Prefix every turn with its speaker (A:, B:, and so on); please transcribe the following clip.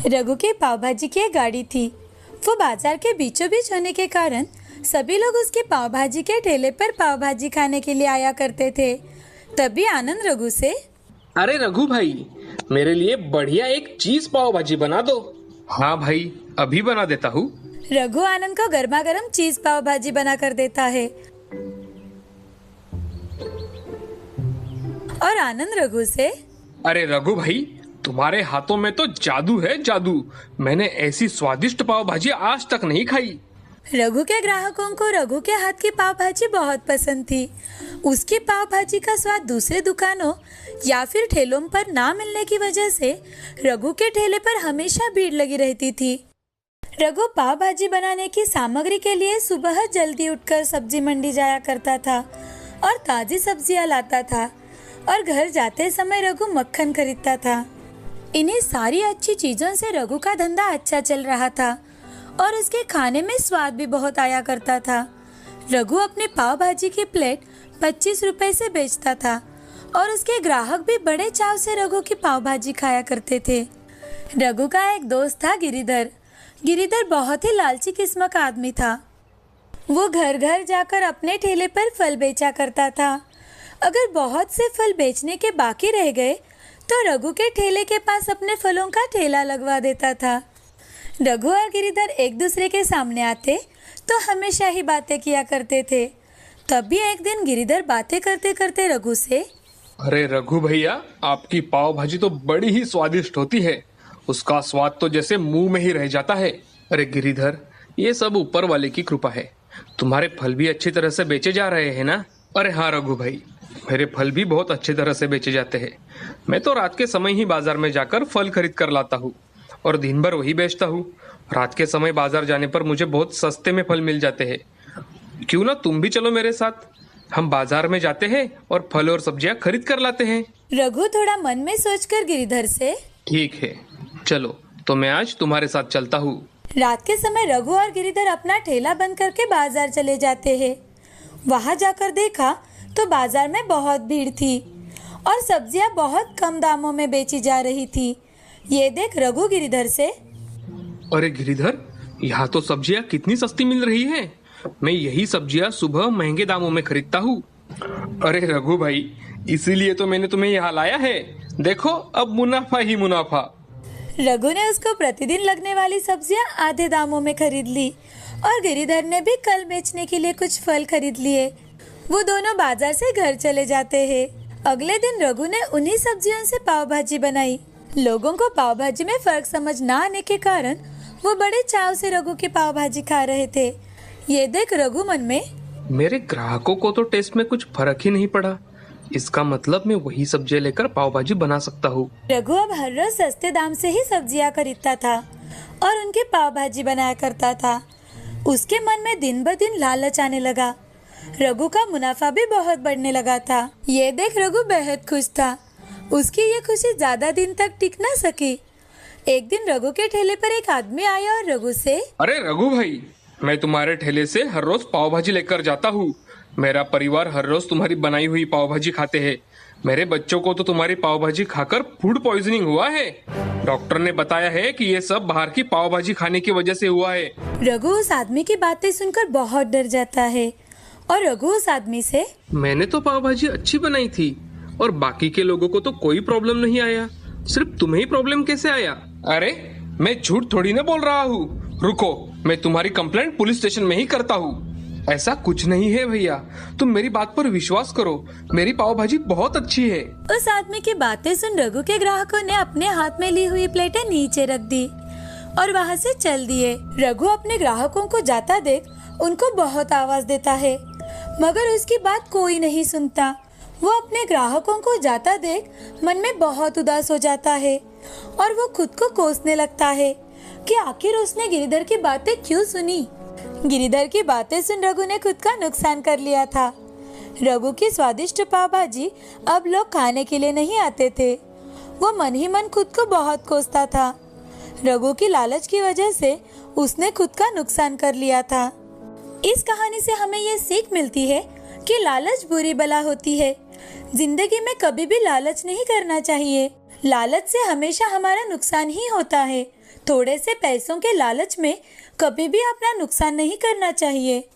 A: रघु की पाव भाजी की एक गाड़ी थी। वो बाजार के बीचों बीच होने के कारण सभी लोग उसकी पाव भाजी के ठेले पर पाव भाजी खाने के लिए आया करते थे। तभी आनंद रघु से,
B: अरे रघु भाई, मेरे लिए बढ़िया एक चीज पाव भाजी बना दो। हाँ भाई, अभी बना देता हूँ।
A: रघु आनंद को गर्मा गर्म चीज पाव भाजी बना कर देता है और आनंद रघु से,
B: अरे रघु भाई, तुम्हारे हाथों में तो जादू है जादू। मैंने ऐसी स्वादिष्ट पाव भाजी आज तक नहीं खाई।
A: रघु के ग्राहकों को रघु के हाथ की पाव भाजी बहुत पसंद थी। उसकी पाव भाजी का स्वाद दूसरे दुकानों या फिर ठेलों पर ना मिलने की वजह से रघु के ठेले पर हमेशा भीड़ लगी रहती थी। रघु पाव भाजी बनाने की सामग्री के लिए सुबह जल्दी उठकर सब्जी मंडी जाया करता था और ताजी सब्जियां लाता था और घर जाते समय रघु मक्खन खरीदता था। इन्हीं सारी अच्छी चीजों से रघु का धंधा अच्छा चल रहा था और उसके खाने में स्वाद भी बहुत आया करता था। रघु अपने पाव भाजी की प्लेट 25 रुपए से बेचता था और उसके ग्राहक भी बड़े चाव से रघु की पाव भाजी खाया करते थे। रघु का एक दोस्त था गिरिधर। गिरिधर बहुत ही लालची किस्म का आदमी था। वो घर घर जाकर अपने ठेले पर फल बेचा करता था। अगर बहुत से फल बेचने के बाकी रह गए तो रघु के ठेले के पास अपने फलों का ठेला लगवा देता था। रघु और गिरिधर एक दूसरे के सामने आते तो हमेशा ही बातें किया करते थे। तभी एक दिन गिरिधर बातें करते करते रघु से,
B: अरे रघु भैया, आपकी पाव भाजी तो बड़ी ही स्वादिष्ट होती है। उसका स्वाद तो जैसे मुंह में ही रह जाता है। अरे गिरिधर, ये सब ऊपर वाले की कृपा है। तुम्हारे फल भी अच्छी तरह से बेचे जा रहे हैं ना? अरे हाँ रघु भाई, मेरे फल भी बहुत अच्छी तरह से बेचे जाते हैं। मैं तो रात के समय ही बाजार में जाकर फल खरीद कर लाता हूँ और दिन भर वही बेचता हूँ। रात के समय बाजार जाने पर मुझे बहुत सस्ते में फल मिल जाते हैं। क्यों ना तुम भी चलो मेरे साथ, हम बाजार में जाते हैं और फल और सब्जियां खरीद कर लाते हैं।
A: रघु थोड़ा मन में सोचकर गिरिधर से,
B: ठीक है, चलो तो मैं आज तुम्हारे साथ चलता हूँ।
A: रात के समय रघु और गिरिधर अपना ठेला बंद करके बाजार चले जाते हैं। वहां जाकर देखा तो बाजार में बहुत भीड़ थी और सब्जियां बहुत कम दामों में बेची जा रही थी। ये देख रघु गिरिधर से,
B: अरे गिरिधर, यहाँ तो सब्जियां कितनी सस्ती मिल रही है। मैं यही सब्जियां सुबह महंगे दामों में खरीदता हूँ। अरे रघु भाई, इसीलिए तो मैंने तुम्हें यहाँ लाया है। देखो, अब मुनाफा ही मुनाफा।
A: रघु ने उसको प्रतिदिन लगने वाली सब्जियां आधे दामों में खरीद ली और गिरिधर ने भी कल बेचने के लिए कुछ फल खरीद लिए। वो दोनों बाजार से घर चले जाते हैं। अगले दिन रघु ने उन्हीं सब्जियों से पाव भाजी बनाई। लोगों को पाव भाजी में फर्क समझ ना आने के कारण वो बड़े चाव से रघु की पाव भाजी खा रहे थे। ये देख रघु मन में,
B: मेरे ग्राहकों को तो टेस्ट में कुछ फर्क ही नहीं पड़ा। इसका मतलब मैं वही सब्जियां लेकर पाव भाजी बना सकता हूँ।
A: रघु अब हर रोज सस्ते दाम से ही सब्जियां खरीदता था और उनकी पाव भाजी बनाया करता था। उसके मन में दिन ब दिन लालच आने लगा। रघु का मुनाफा भी बहुत बढ़ने लगा था। ये देख रघु बेहद खुश था। उसकी ये खुशी ज्यादा दिन तक टिक न सकी। एक दिन रघु के ठेले पर एक आदमी आया और रघु से,
B: अरे रघु भाई, मैं तुम्हारे ठेले से हर रोज पाव भाजी लेकर जाता हूँ। मेरा परिवार हर रोज तुम्हारी बनाई हुई पाव भाजी खाते हैं। मेरे बच्चों को तो तुम्हारी पाव भाजी खाकर फूड पॉइजनिंग हुआ है। डॉक्टर ने बताया है कि ये सब बाहर की पाव भाजी खाने की वजह से हुआ है।
A: रघु उस आदमी की बातें सुनकर बहुत डर जाता है और रघु उस आदमी से,
B: मैंने तो पाव भाजी अच्छी बनाई थी और बाकी के लोगों को तो कोई प्रॉब्लम नहीं आया, सिर्फ तुम्हें ही प्रॉब्लम कैसे आया? अरे मैं झूठ थोड़ी ना बोल रहा हूँ। रुको, मैं तुम्हारी कंप्लेंट पुलिस स्टेशन में ही करता हूँ। ऐसा कुछ नहीं है भैया, तुम मेरी बात पर विश्वास करो। मेरी पाव भाजी बहुत अच्छी है।
A: उस आदमी की बातें सुन रघु के ग्राहकों ने अपने हाथ में ली हुई प्लेटें नीचे रख दी और वहाँ से चल दिए। रघु अपने ग्राहकों को जाता देख उनको बहुत आवाज देता है, मगर उसकी बात कोई नहीं सुनता। वो अपने ग्राहकों को जाता देख मन में बहुत उदास हो जाता है और वो खुद को कोसने लगता है कि आखिर उसने गिरिधर की बातें क्यों सुनी। गिरिधर की बातें सुन रघु ने खुद का नुकसान कर लिया था। रघु की स्वादिष्ट पाव भाजी अब लोग खाने के लिए नहीं आते थे। वो मन ही मन खुद को बहुत कोसता था। रघु की लालच की वजह से उसने खुद का नुकसान कर लिया था। इस कहानी से हमें ये सीख मिलती है कि लालच बुरी बला होती है। जिंदगी में कभी भी लालच नहीं करना चाहिए। लालच से हमेशा हमारा नुकसान ही होता है। थोड़े से पैसों के लालच में कभी भी अपना नुकसान नहीं करना चाहिए।